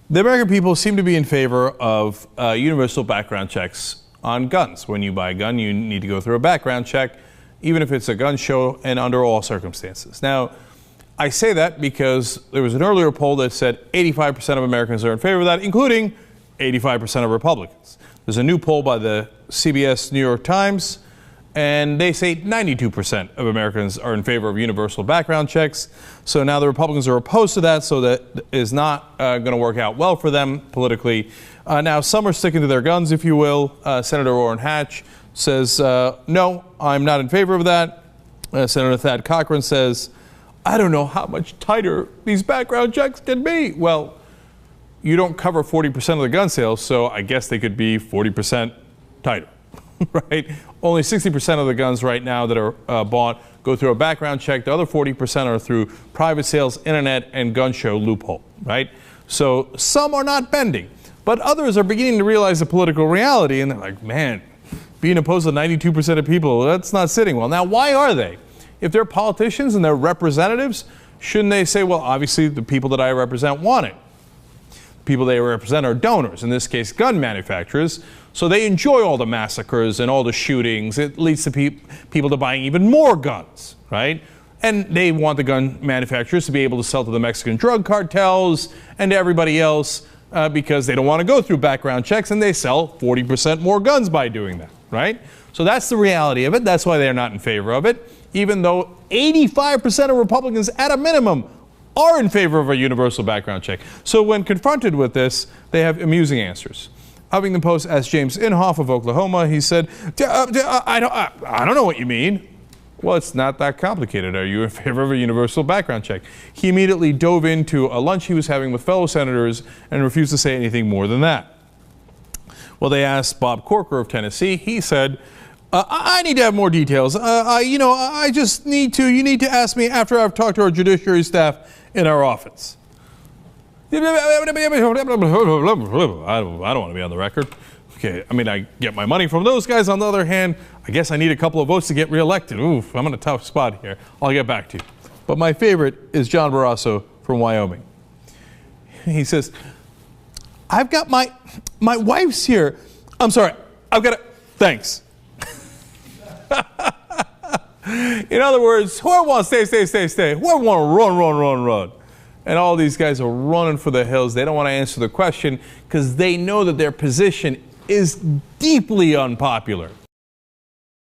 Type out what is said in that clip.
The American people seem to be in favor of universal background checks on guns. When you buy a gun, you need to go through a background check, even if it's a gun show and under all circumstances. Now, I say that because there was an earlier poll that said 85% of Americans are in favor of that, including 85% of Republicans. There's a new poll by the CBS New York Times, and they say 92% of Americans are in favor of universal background checks. So now the Republicans are opposed to that, so that is not going to work out well for them politically. Now, some are sticking to their guns, if you will. Senator Orrin Hatch says, no, I'm not in favor of that. Senator Thad Cochran says, I don't know how much tighter these background checks can be. Well, you don't cover 40% of the gun sales, so I guess they could be 40% tighter. Right? Only 60% of the guns right now that are bought go through a background check. The other 40% are through private sales, internet, and gun show loophole. Right? So some are not bending, but others are beginning to realize the political reality, and they're like, man, being opposed to 92% of people, that's not sitting well. Now, why are they? If they're politicians and they're representatives, shouldn't they say, well, obviously the people that I represent want it? People they represent are donors, in this case gun manufacturers, so they enjoy all the massacres and all the shootings. It leads to people to buying even more guns, right? And they want the gun manufacturers to be able to sell to the Mexican drug cartels and to everybody else because they don't want to go through background checks, and they sell 40% more guns by doing that, right? So that's the reality of it. That's why they're not in favor of it, even though 85% of Republicans at a minimum are in favor of a universal background check. So when confronted with this, they have amusing answers. Huffington Post asked James Inhofe of Oklahoma. He said, I don't know what you mean. Well, it's not that complicated. Are you in favor of a universal background check? He immediately dove into a lunch he was having with fellow senators and refused to say anything more than that. Well, they asked Bob Corker of Tennessee. He said, I need to have more details. I just need to, you need to ask me after I've talked to our judiciary staff in our office. I don't want to be on the record. Okay, I mean, I get my money from those guys. On the other hand, I guess I need a couple of votes to get reelected. Oof, I'm in a tough spot here. I'll get back to you. But my favorite is John Barrasso from Wyoming. He says, I've got my wife's here. I'm sorry, I've got thanks. In other words, whoever wants to stay. Whoever want to run. And all these guys are running for the hills. They don't want to answer the question because they know that their position is deeply unpopular.